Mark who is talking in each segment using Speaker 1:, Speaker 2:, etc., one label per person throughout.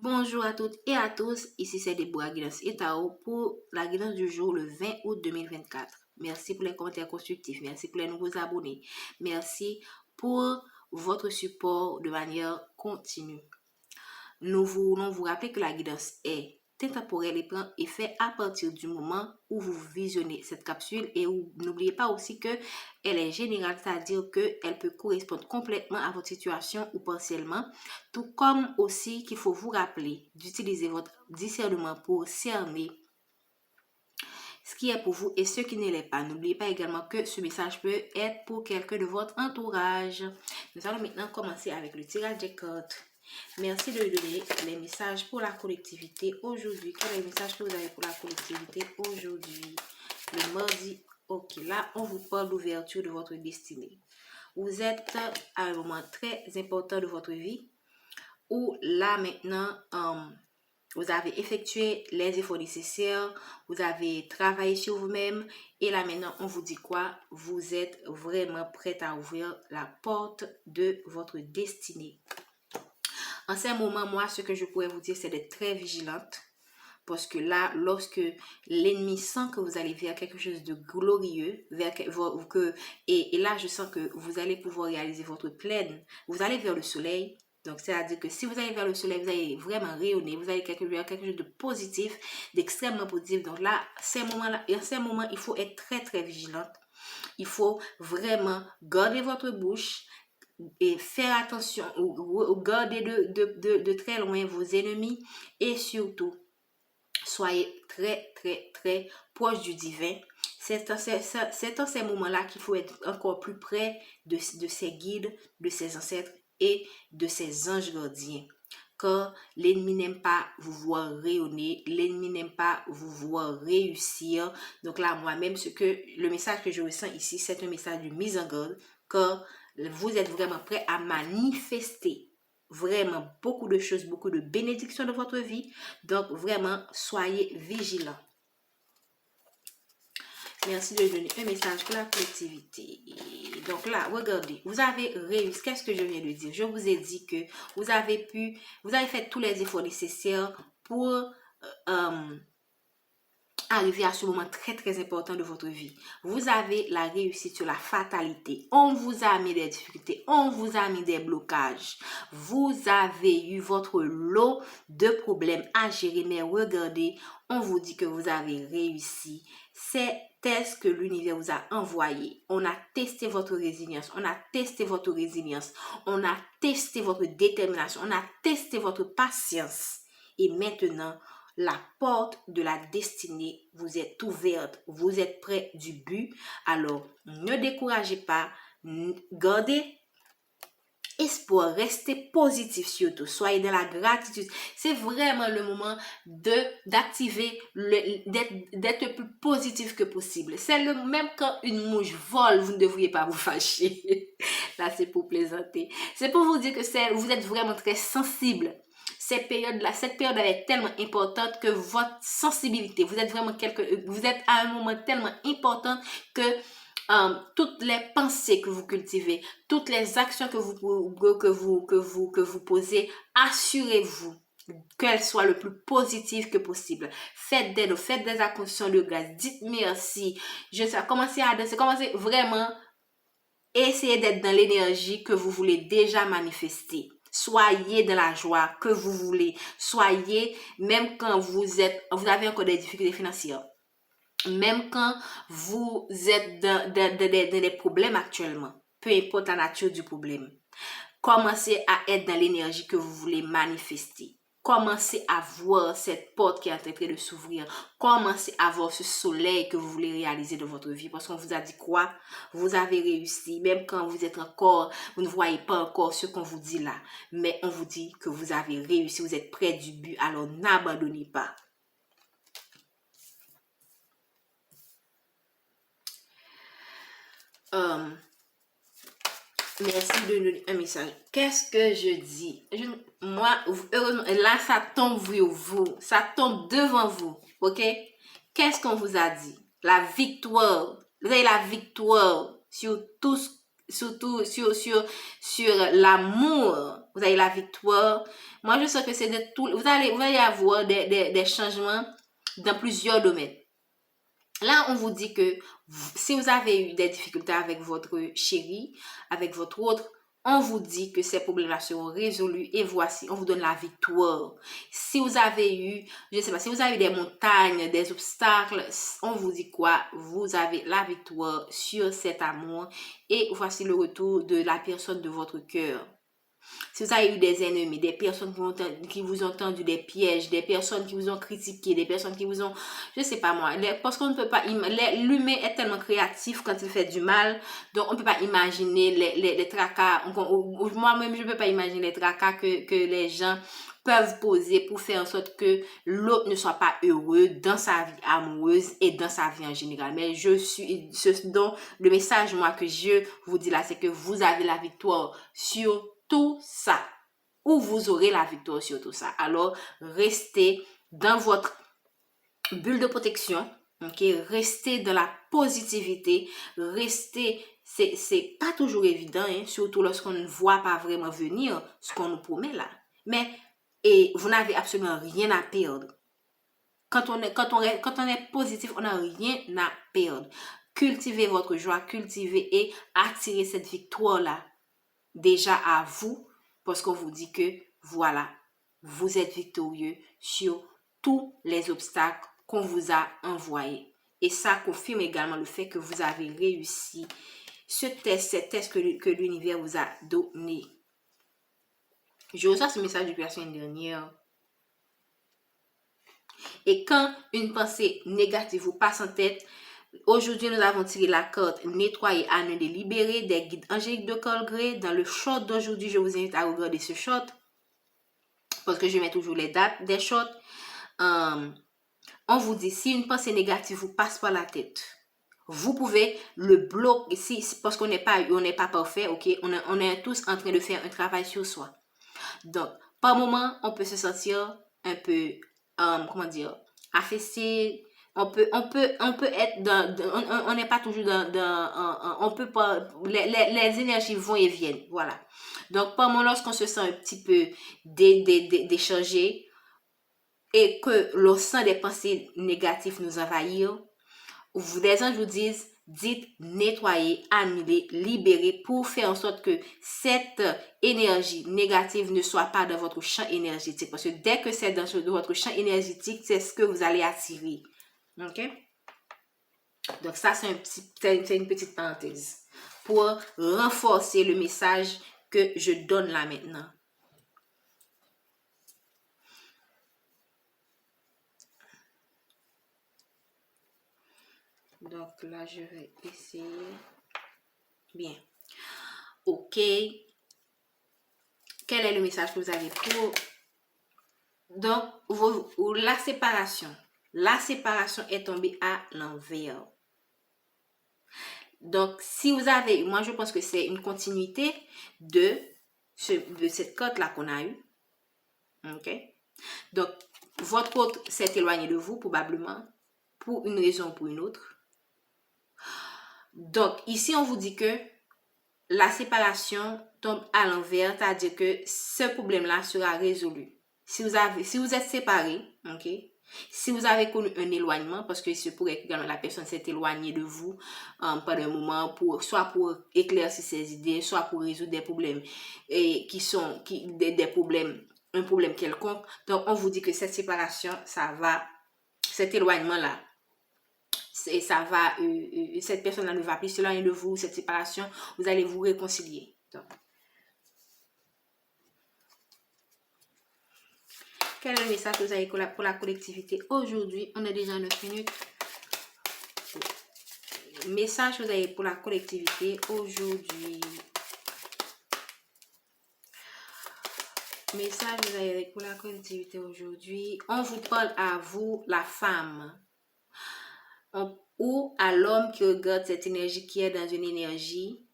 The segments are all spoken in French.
Speaker 1: Bonjour à toutes et à tous, ici c'est Deborah Guidance et Tao pour la guidance du jour le 20 août 2024. Merci pour les commentaires constructifs, merci pour les nouveaux abonnés, merci pour votre support de manière continue. Nous voulons vous rappeler que la guidance est intemporelle et prend effet à partir du moment où vous visionnez cette capsule et n'oubliez pas aussi que elle est générale, c'est-à-dire qu'elle peut correspondre complètement à votre situation ou partiellement, tout comme aussi qu'il faut vous rappeler d'utiliser votre discernement pour cerner ce qui est pour vous et ce qui ne l'est pas. N'oubliez pas également que ce message peut être pour quelqu'un de votre entourage. Nous allons maintenant commencer avec le tirage des cartes. Merci de donner les messages pour la collectivité aujourd'hui. Quel est le message que vous avez pour la collectivité aujourd'hui? Le mardi, ok, là, on vous parle d'ouverture de votre destinée. Vous êtes à un moment très important de votre vie où là, maintenant, vous avez effectué les efforts nécessaires, vous avez travaillé sur vous-même et là maintenant on vous dit quoi? Vous êtes vraiment prêt à ouvrir la porte de votre destinée. En ce moment, moi, ce que je pourrais vous dire, c'est d'être très vigilante. Parce que là, lorsque l'ennemi sent que vous allez vers quelque chose de glorieux, et là, je sens que vous allez pouvoir réaliser votre pleine, vous allez vers le soleil. Donc, c'est-à-dire que si vous allez vers le soleil, vous allez vraiment rayonner, vous allez vers quelque chose de positif, d'extrêmement positif. Donc là, en ces moments, il faut être très, très vigilante. Il faut vraiment garder votre bouche, et faire attention, garder de très loin vos ennemis et surtout, soyez très, très, très proche du divin. C'est en ces moments-là qu'il faut être encore plus près de ses guides, de ses ancêtres et de ses anges gardiens. Car l'ennemi n'aime pas vous voir rayonner, l'ennemi n'aime pas vous voir réussir. Donc là, moi-même, le message que je ressens ici, c'est un message de mise en garde, car vous êtes vraiment prêt à manifester vraiment beaucoup de choses, beaucoup de bénédictions dans votre vie. Donc, vraiment, soyez vigilants. Merci de donner un message pour la collectivité. Donc là, regardez, vous avez réussi. Qu'est-ce que je viens de dire? Je vous ai dit que vous avez fait tous les efforts nécessaires pour arriver à ce moment très très important de votre vie. Vous avez la réussite sur la fatalité. On vous a mis des difficultés, on vous a mis des blocages. Vous avez eu votre lot de problèmes à gérer, mais regardez, on vous dit que vous avez réussi. C'est ce que l'univers vous a envoyé. On a testé votre résilience, on a testé votre résilience, on a testé votre détermination, on a testé votre patience. Et maintenant, la porte de la destinée vous est ouverte, vous êtes près du but. Alors, ne découragez pas, gardez espoir, restez positif surtout, soyez dans la gratitude. C'est vraiment le moment d'activer, d'être le plus positif que possible. C'est le même quand une mouche vole, vous ne devriez pas vous fâcher. Là, c'est pour plaisanter. C'est pour vous dire que vous êtes vraiment très sensible. Cette période est tellement importante que votre sensibilité, vous êtes à un moment tellement important que toutes les pensées que vous cultivez, toutes les actions que vous posez, assurez-vous qu'elles soient le plus positives que possible. Faites des actions de grâce, dites merci. Commencez à danser, commencez vraiment, essayez d'être dans l'énergie que vous voulez déjà manifester. Soyez dans la joie que vous voulez. Soyez, même quand vous avez encore des difficultés financières. Même quand vous êtes dans des problèmes actuellement, peu importe la nature du problème, commencez à être dans l'énergie que vous voulez manifester. Commencez à voir cette porte qui est en train de s'ouvrir. Commencez à voir ce soleil que vous voulez réaliser dans votre vie. Parce qu'on vous a dit quoi? Vous avez réussi. Même quand vous ne voyez pas encore ce qu'on vous dit là. Mais on vous dit que vous avez réussi. Vous êtes près du but. Alors n'abandonnez pas. Merci de donner un message. Qu'est-ce que je dis? Moi, heureusement, là, ça tombe vous. Ça tombe devant vous. Ok? Qu'est-ce qu'on vous a dit? La victoire. Vous avez la victoire sur tout, surtout sur l'amour. vous avez la victoire. Moi, je sens que c'est de tout. Vous allez avoir des changements dans plusieurs domaines. Là, on vous dit que si vous avez eu des difficultés avec votre chéri, avec votre autre, on vous dit que ces problèmes-là seront résolus et voici, on vous donne la victoire. Si vous avez eu, je ne sais pas, si vous avez eu des montagnes, des obstacles, on vous dit quoi? Vous avez la victoire sur cet amour et voici le retour de la personne de votre cœur. Si vous avez eu des ennemis, des personnes qui vous ont tendu des pièges, des personnes qui vous ont critiqué, des personnes qui vous ont, je sais pas moi, parce qu'on ne peut pas, l'humain est tellement créatif quand il fait du mal, donc on ne peut pas imaginer les tracas, moi-même je ne peux pas imaginer les tracas que les gens peuvent poser pour faire en sorte que l'autre ne soit pas heureux dans sa vie amoureuse et dans sa vie en général. Mais donc le message moi que je vous dis là, c'est que vous avez la victoire sur tout ça, ou vous aurez la victoire sur tout ça. Alors, restez dans votre bulle de protection, ok? Restez dans la positivité, restez, c'est pas toujours évident, hein? Surtout lorsqu'on ne voit pas vraiment venir ce qu'on nous promet là. Mais, et vous n'avez absolument rien à perdre. Quand on est positif, on n'a rien à perdre. Cultivez votre joie, cultivez et attirez cette victoire-là déjà à vous, parce qu'on vous dit que voilà, vous êtes victorieux sur tous les obstacles qu'on vous a envoyés. Et ça confirme également le fait que vous avez réussi ce test que l'univers vous a donné. Je reçois ce message depuis la semaine dernière. Et quand une pensée négative vous passe en tête, aujourd'hui, nous avons tiré la carte nettoyer, annuler, libérer des guides angéliques de Colgré. Dans le short d'aujourd'hui, je vous invite à regarder ce short parce que je mets toujours les dates des shorts. On vous dit, si une pensée négative vous passe par la tête, vous pouvez le bloquer, parce qu'on n'est pas parfait, ok? On est tous en train de faire un travail sur soi. Donc, par moment, on peut se sentir un peu, comment dire, affaissé. On peut être on n'est pas toujours on peut pas, les énergies vont et viennent, voilà. Donc, par moment, lorsqu'on se sent un petit peu déchargé et que l'on sent des pensées négatives nous envahir, des anges vous disent, dites nettoyer, annuler, libérer pour faire en sorte que cette énergie négative ne soit pas dans votre champ énergétique. Parce que dès que c'est dans votre champ énergétique, c'est ce que vous allez attirer. Ok? Donc ça, c'est une petite parenthèse pour renforcer le message que je donne là maintenant. Donc là, je vais essayer. Bien. Ok. Quel est le message que vous avez pour... Donc, la séparation. La séparation est tombée à l'envers. Donc, si vous avez... Moi, je pense que c'est une continuité de cette carte-là qu'on a eue. Ok? Donc, votre autre s'est éloigné de vous, probablement, pour une raison ou pour une autre. Donc, ici, on vous dit que la séparation tombe à l'envers, c'est-à-dire que ce problème-là sera résolu. Si vous êtes séparés, ok, si vous avez connu un éloignement, parce que il se pourrait que la personne s'est éloignée de vous pendant un moment, soit pour éclaircir ses idées, soit pour résoudre des problèmes et des problèmes, un problème quelconque. Donc, on vous dit que cette séparation, cet éloignement-là, cette personne-là ne va plus s'éloigner de vous, cette séparation, vous allez vous réconcilier. Donc, quel est le message que vous avez pour la collectivité aujourd'hui? On est déjà à 9 minutes. Message que vous avez pour la collectivité aujourd'hui. Message que vous avez pour la collectivité aujourd'hui. On vous parle à vous, la femme. Ou à l'homme qui regarde cette énergie qui est dans une énergie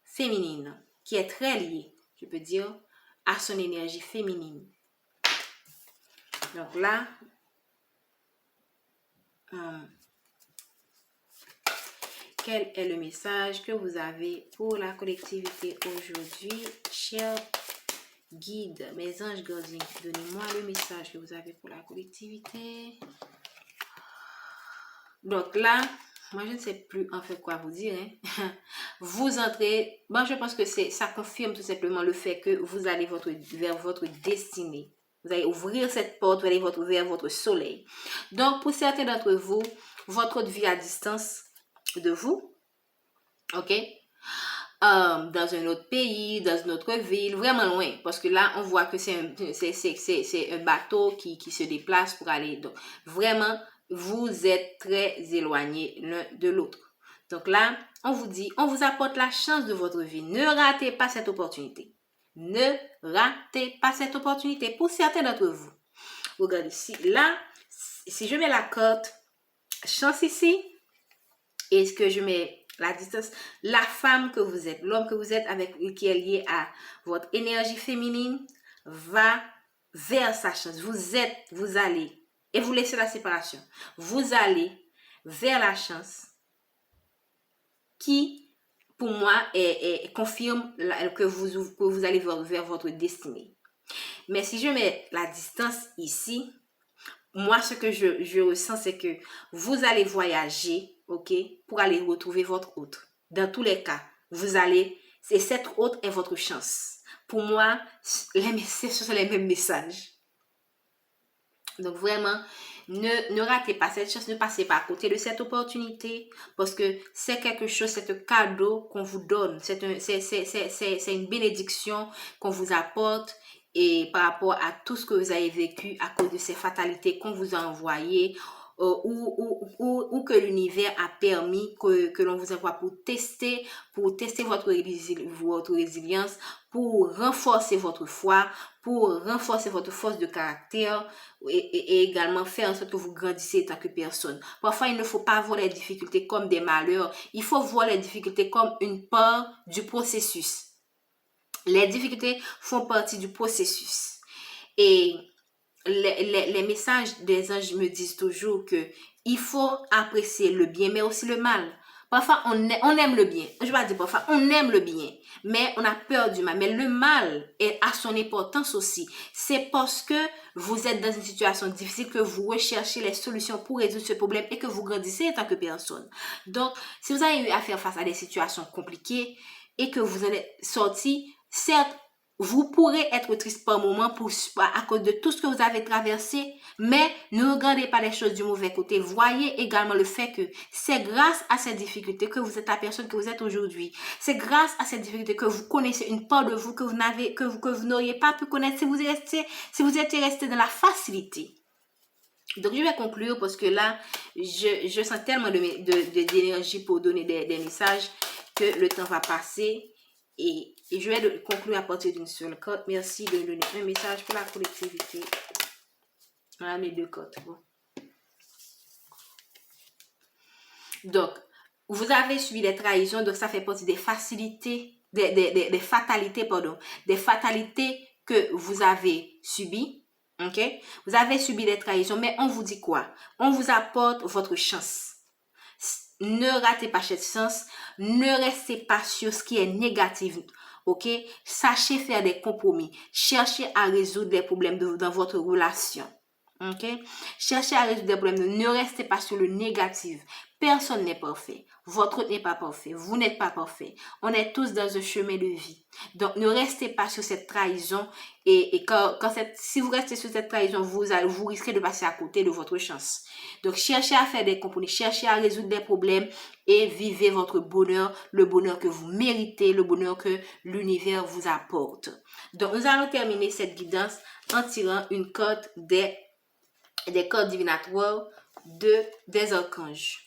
Speaker 1: féminine, qui est très liée, je peux dire, à son énergie féminine. Donc là, quel est le message que vous avez pour la collectivité aujourd'hui, chers guides, mes anges gardiens, donnez-moi le message que vous avez pour la collectivité. Donc là, moi je ne sais plus en fait quoi vous dire. Hein. Vous entrez, moi je pense que ça confirme tout simplement le fait que vous allez vers votre destinée. Vous allez ouvrir cette porte, vous allez vers votre soleil. Donc pour certains d'entre vous, votre vie à distance de vous, ok? Dans un autre pays, dans une autre ville, vraiment loin. Parce que là, on voit que c'est un bateau qui se déplace pour aller. Donc, vraiment, vous êtes très éloignés l'un de l'autre. Donc là, on vous dit, on vous apporte la chance de votre vie. Ne ratez pas cette opportunité. Ne ratez pas cette opportunité pour certains d'entre vous. Regardez ici. Là, si je mets la carte chance ici, et ce que je mets la distance, la femme que vous êtes, l'homme que vous êtes qui est lié à votre énergie féminine va vers sa chance. Vous allez, et vous laissez la séparation. Vous allez vers la chance qui, pour moi, confirme que vous allez vers votre destinée. Mais si je mets la distance ici, moi, ce que je ressens, c'est que vous allez voyager, ok, pour aller retrouver votre autre. Dans tous les cas, cette autre est votre chance. Pour moi, ce sont les mêmes messages. Donc vraiment, ne ratez pas cette chance, ne passez pas à côté de cette opportunité parce que c'est quelque chose, c'est un cadeau qu'on vous donne. C'est une bénédiction qu'on vous apporte. Et par rapport à tout ce que vous avez vécu à cause de ces fatalités qu'on vous a envoyées ou que l'univers a permis que l'on vous envoie pour tester votre résilience, pour renforcer votre foi, pour renforcer votre force de caractère et également faire en sorte que vous grandissez en tant que personne. Parfois, il ne faut pas voir les difficultés comme des malheurs. Il faut voir les difficultés comme une part du processus. Les difficultés font partie du processus. Et les messages des anges me disent toujours que il faut apprécier le bien, mais aussi le mal. Parfois, on aime le bien. Je vais dire parfois, on aime le bien, mais on a peur du mal. Mais le mal a son importance aussi. C'est parce que vous êtes dans une situation difficile que vous recherchez les solutions pour résoudre ce problème et que vous grandissez en tant que personne. Donc, si vous avez eu à faire face à des situations compliquées et que vous en êtes sorti, certes, vous pourrez être triste par moment à cause de tout ce que vous avez traversé, mais ne regardez pas les choses du mauvais côté. Voyez également le fait que c'est grâce à ces difficultés que vous êtes la personne que vous êtes aujourd'hui. C'est grâce à ces difficultés que vous connaissez une part de vous que vous n'auriez pas pu connaître si vous étiez resté dans la facilité. Donc, je vais conclure parce que là, je sens tellement d'énergie pour donner des messages que le temps va passer. Et je vais conclure à partir d'une seule carte. Merci de me donner un message pour la collectivité. Voilà mes deux cartes. Bon. Donc, vous avez subi des trahisons. Donc, ça fait partie des facilités, des fatalités, pardon. Des fatalités que vous avez subies. Ok? Vous avez subi des trahisons. Mais on vous dit quoi? On vous apporte votre chance. Ne ratez pas cette chance. Ne restez pas sur ce qui est négatif. Ok? Sachez faire des compromis. Cherchez à résoudre des problèmes dans votre relation. Ok? Cherchez à résoudre des problèmes. Ne restez pas sur le négatif. Personne n'est parfait. Votre n'est pas parfait. Vous n'êtes pas parfait. On est tous dans un chemin de vie. Donc, ne restez pas sur cette trahison. Et si vous restez sur cette trahison, vous risquez de passer à côté de votre chance. Donc, cherchez à faire des compromis. Cherchez à résoudre des problèmes et vivez votre bonheur, le bonheur que vous méritez, le bonheur que l'univers vous apporte. Donc, nous allons terminer cette guidance en tirant une carte des cordes divinatoires des archanges.